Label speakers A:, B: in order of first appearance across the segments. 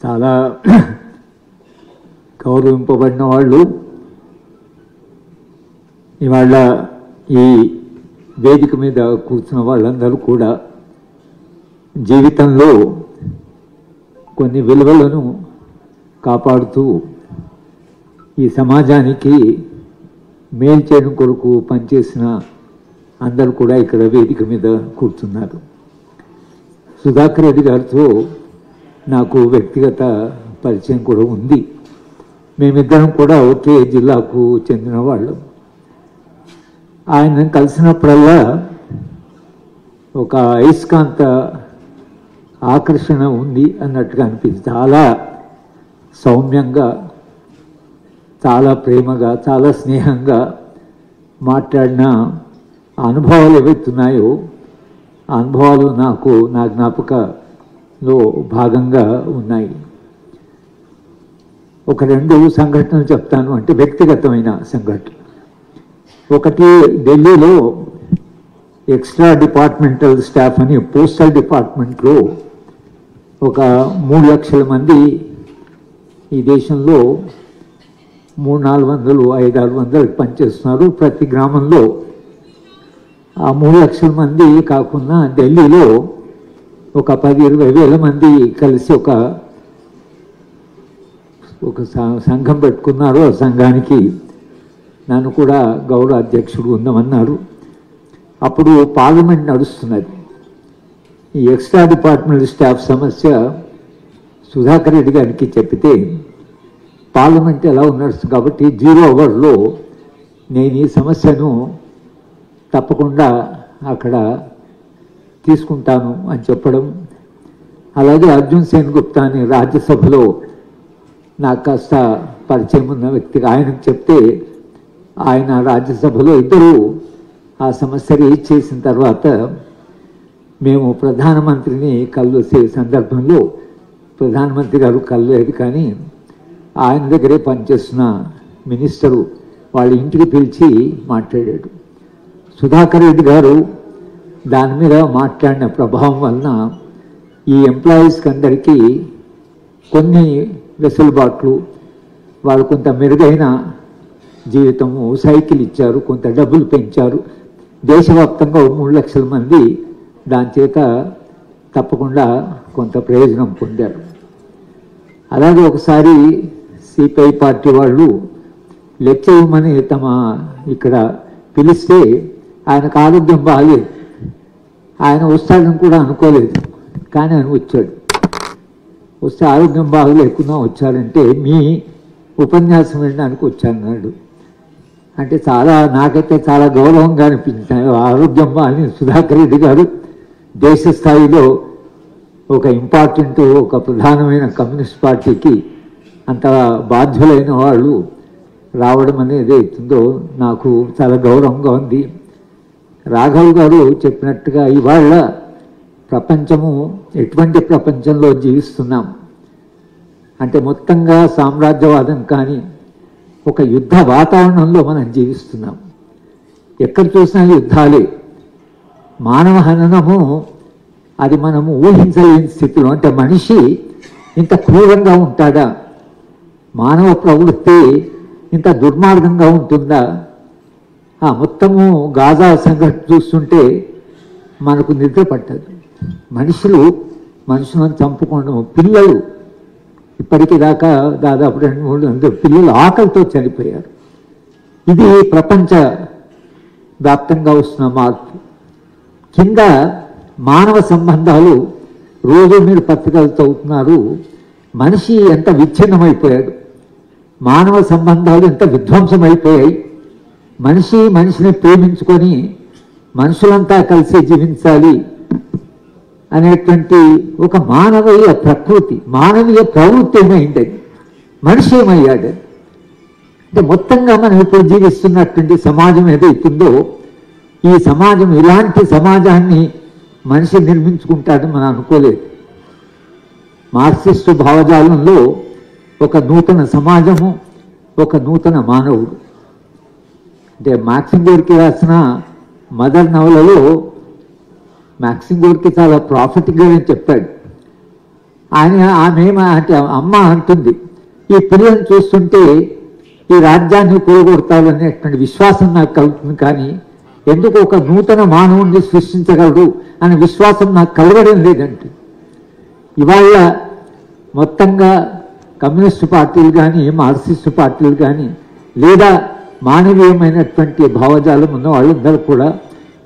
A: చాలా గౌరవింపబడిన వాళ్ళు ఇవాళ ఈ వేదిక మీద కూర్చున్న వాళ్ళందరూ కూడా జీవితంలో కొన్ని విలువలను కాపాడుతూ ఈ సమాజానికి మేలు చేయడం కొరకు పనిచేసిన అందరూ కూడా ఇక్కడ వేదిక మీద కూర్చున్నారు. సుధాకర్ రెడ్డి గారితో నాకు వ్యక్తిగత పరిచయం కూడా ఉంది. మేమిద్దరం కూడా ఒకే జిల్లాకు చెందిన వాళ్ళం. ఆయన కలిసినప్పుడల్లా ఒక అయస్కాంత ఆకర్షణ ఉంది అన్నట్టుగా అనిపిస్తుంది. చాలా సౌమ్యంగా, చాలా ప్రేమగా, చాలా స్నేహంగా మాట్లాడిన అనుభవాలు ఏవైతున్నాయో ఆ అనుభవాలు నా జ్ఞాపకలో భాగంగా ఉన్నాయి. ఒక రెండు సంఘటనలు చెప్తాను, అంటే వ్యక్తిగతమైన సంఘటన. ఒకటి, ఢిల్లీలో ఎక్స్ట్రా డిపార్ట్మెంటల్ స్టాఫ్ అని పోస్టల్ డిపార్ట్మెంట్లో ఒక 3 లక్షల మంది ఈ దేశంలో 300-400, 500-600 పనిచేస్తున్నారు. ప్రతి గ్రామంలో ఆ 3 లక్షల మంది కాకుండా ఢిల్లీలో ఒక 10-20 వేల మంది కలిసి ఒక సంఘం పెట్టుకున్నారు. ఆ సంఘానికి నన్ను కూడా గౌరవ అధ్యక్షుడు ఉందామన్నారు. అప్పుడు పార్లమెంట్ నడుస్తున్నది. ఈ ఎక్స్ట్రా డిపార్ట్మెంటల్ స్టాఫ్ సమస్య సుధాకర్ రెడ్డి గారికి చెప్తే పార్లమెంట్ ఎలా నడుస్తుంది కాబట్టి 0 అవర్లో నేను ఈ సమస్యను తప్పకుండా అక్కడ తీసుకుంటాను అని చెప్పడం. అలాగే అర్జున్ సేన్ గుప్తా అని రాజ్యసభలో నాకు కాస్త పరిచయం ఉన్న వ్యక్తిగా ఆయనకు చెప్తే ఆయన రాజ్యసభలో ఇద్దరు ఆ సమస్య రీచ్ చేసిన తర్వాత మేము ప్రధానమంత్రిని కలిసే సందర్భంలో ప్రధానమంత్రి గారు కలలేదు, కానీ ఆయన దగ్గరే పనిచేస్తున్న మినిస్టరు వాళ్ళ ఇంటికి పిలిచి మాట్లాడాడు. సుధాకర్ రెడ్డి గారు దాని మీద మాట్లాడిన ప్రభావం వలన ఈ ఎంప్లాయీస్కి అందరికీ కొన్ని వెసులుబాట్లు, వాళ్ళు కొంత మెరుగైన జీవితము, సైకిల్ ఇచ్చారు, కొంత డబ్బులు పెంచారు. దేశవ్యాప్తంగా 3 లక్షల మంది దాని చేత తప్పకుండా కొంత ప్రయోజనం పొందారు. అలాగే ఒకసారి సిపిఐ పార్టీ వాళ్ళు లెక్చర్ ఇవ్వమని ఇక్కడ పిలిస్తే ఆయనకు ఆరోగ్యం బాగాలేదు. ఆయన వస్తాడని కూడా అనుకోలేదు, కానీ ఆయన వచ్చాడు. వస్తే ఆరోగ్యం బాగలేకుండా వచ్చారంటే మీ ఉపన్యాసం వినడానికి వచ్చానన్నాడు. అంటే నాకైతే చాలా గౌరవంగా అనిపించాయి. ఆరోగ్యం బాగాని సుధాకర్ రెడ్డి గారు దేశ స్థాయిలో ఒక ఇంపార్టెంట్, ఒక ప్రధానమైన కమ్యూనిస్ట్ పార్టీకి అంత బాధ్యులైన వాళ్ళు రావడం అనేది అవుతుందో నాకు చాలా గౌరవంగా ఉంది. రాఘవ్ గారు చెప్పినట్టుగా ఇవాళ ప్రపంచము ఎటువంటి ప్రపంచంలో జీవిస్తున్నాం అంటే మొత్తంగా సామ్రాజ్యవాదం కానీ ఒక యుద్ధ వాతావరణంలో మనం జీవిస్తున్నాం. ఎక్కడ చూసినా యుద్ధాలే. మానవ హననము అది మనము ఊహించలేని స్థితిలో. అంటే మనిషి ఇంత క్రూరంగా ఉంటాడా? మానవ ప్రవృత్తి ఇంత దుర్మార్గంగా ఉంటుందా? మొత్తము గాజా సంఘటన చూస్తుంటే మనకు నిద్ర పట్టదు. మనుషులను చంపుకోవడం, పిల్లలు ఇప్పటికి దాకా దాదాపు 200-300 పిల్లలు ఆకలితో చనిపోయారు. ఇది ప్రపంచ వ్యాప్తంగా వస్తున్న మార్పు. కింద మానవ సంబంధాలు రోజు మీరు పత్రికలు చదువుతున్నారు. మనిషి ఎంత విచ్ఛిన్నమైపోయాడు, మానవ సంబంధాలు ఎంత విధ్వంసమైపోయాయి. మనిషిని ప్రేమించుకొని మనుషులంతా కలిసి జీవించాలి అనేటువంటి ఒక మానవీయ ప్రకృతి, మానవీయ ప్రవృత్తి ఏమైంది, మనిషి ఏమయ్యాడు అంటే మొత్తంగా మనం ఇప్పుడు జీవిస్తున్నటువంటి సమాజం ఏదైతుందో ఈ సమాజం, ఇలాంటి సమాజాన్ని మనిషి నిర్మించుకుంటాడని మనం అనుకోలేదు. మార్క్సిస్టు భావజాలంలో ఒక నూతన సమాజము, ఒక నూతన మానవుడు. అంటే మాక్సిమ్ గోర్కీ రాసిన మదర్ నవలలో మాక్సిమ్ గోర్కీ చాలా ప్రాఫిటిక్గా చెప్పాడు. ఆమె అంటే అమ్మ అంటుంది, ఈ పిల్లలను చూస్తుంటే ఈ రాజ్యాన్ని కూడగొడతారు అనేటువంటి విశ్వాసం నాకు కలుగుతుంది, కానీ ఎందుకు ఒక నూతన మానవుణ్ణి సృష్టించగలడు అనే విశ్వాసం నాకు కలగడం లేదంటే. ఇవాళ మొత్తంగా కమ్యూనిస్టు పార్టీలు కానీ మార్క్సిస్టు పార్టీలు కానీ లేదా మానవీయమైనటువంటి భావజాలం ఉన్న వాళ్ళందరూ కూడా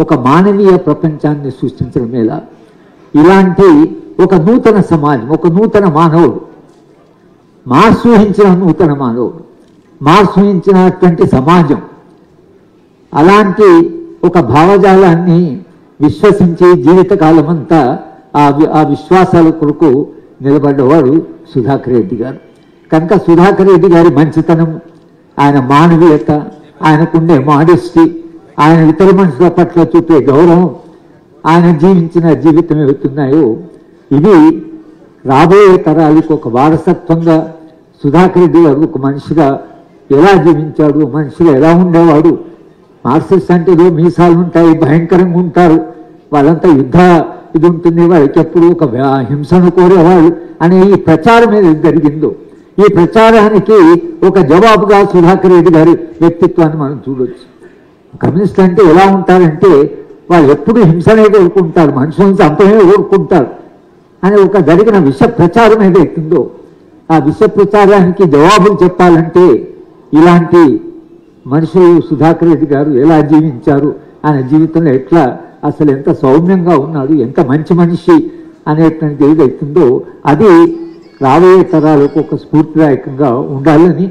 A: ఒక మానవీయ ప్రపంచాన్ని సృష్టించడం మీద ఇలాంటి ఒక నూతన సమాజం, ఒక నూతన మానవుడు, మార్క్స్ ఊహించిన నూతన మానవుడు, మార్క్స్ ఊహించినటువంటి సమాజం, అలాంటి ఒక భావజాలాన్ని విశ్వసించి జీవితకాలం అంతా ఆ విశ్వాసాల కొరకు నిలబడ్డవాడు సుధాకర్ రెడ్డి గారు. కనుక సుధాకర్ రెడ్డి గారి మంచితనం, ఆయన మానవీయత, ఆయనకుండే మాడెస్టీ, ఆయన ఇతర మనుషుల పట్ల చూపే గౌరవం, ఆయన జీవించిన జీవితం ఏవైతున్నాయో ఇవి రాబోయే తరాలకు ఒక వారసత్వంగా సుధాకర్ రెడ్డి గారు ఒక మనిషిగా ఎలా జీవించాడు, మనిషిగా ఎలా ఉండేవాడు. మార్క్సిస్ట్ అంటే ఏదో మీసాలు ఉంటాయి, భయంకరంగా ఉంటారు, వాళ్ళంతా యుద్ధ ఇది ఉంటుంది, వాళ్ళకి ఎప్పుడు ఒక హింసను కోరేవాళ్ళు అనే ఈ ప్రచారం ఏది జరిగిందో, ఈ ప్రచారానికి ఒక జవాబుగా సుధాకర్ రెడ్డి గారి వ్యక్తిత్వాన్ని మనం చూడవచ్చు. కమ్యూనిస్ట్ అంటే ఎలా ఉంటారంటే వాళ్ళు ఎప్పుడు హింసనే కోరుకుంటారు, మనుషులను చంపనే కోరుకుంటారు అని ఒక జరిగిన విష ప్రచారం ఏదైతుందో ఆ విష ప్రచారానికి జవాబులు చెప్పాలంటే ఇలాంటి మనుషులు సుధాకర్ రెడ్డి గారు ఎలా జీవించారు, ఆయన జీవితంలో ఎట్లా అసలు ఎంత సౌమ్యంగా ఉన్నాడు, ఎంత మంచి మనిషి అనేటువంటిది ఏదైతుందో అది రాబోయే తరాలకు ఒక స్ఫూర్తిదాయకంగా ఉండాలని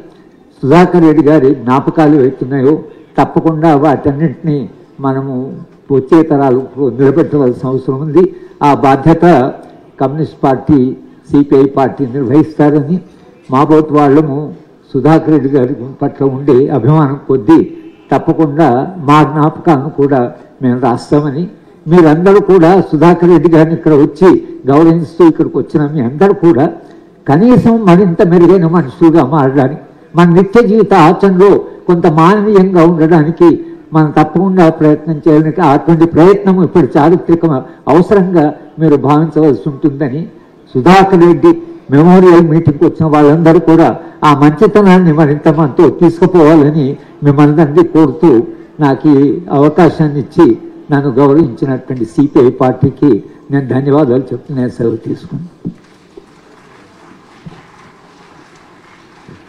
A: సుధాకర్ రెడ్డి గారి జ్ఞాపకాలు అవుతున్నాయో తప్పకుండా వాటన్నింటినీ మనము వచ్చే తరాలకు నిలబెట్టవలసిన అవసరం ఉంది. ఆ బాధ్యత కమ్యూనిస్ట్ పార్టీ, సిపిఐ పార్టీ నిర్వహిస్తారని మాబోతు వాళ్ళము సుధాకర్ రెడ్డి గారి పట్ల ఉండే అభిమానం కొద్దీ తప్పకుండా మా జ్ఞాపకాలను కూడా మేము రాస్తామని, మీరందరూ కూడా సుధాకర్ రెడ్డి గారిని ఇక్కడ వచ్చి గౌరవిస్తూ ఇక్కడికి వచ్చిన మీ అందరూ కూడా కనీసం మరింత మెరుగైన మనుషులుగా మారడానికి, మన నిత్య జీవిత ఆచరణలో కొంత మానవీయంగా ఉండడానికి మనం తప్పకుండా ప్రయత్నం చేయాలని, అటువంటి ప్రయత్నం ఇప్పుడు చారిత్రక అవసరంగా మీరు భావించవలసి ఉంటుందని సుధాకర్ రెడ్డి మెమోరియల్ మీటింగ్కి వచ్చిన వాళ్ళందరూ కూడా ఆ మంచితనాన్ని మరింత మనతో తీసుకుపోవాలని మిమ్మల్ని కోరుతూ నాకు ఈ అవకాశాన్ని ఇచ్చి నన్ను గౌరవించినటువంటి సిపిఐ పార్టీకి నేను ధన్యవాదాలు చెప్తున్నాను. సెలవు తీసుకున్నాను.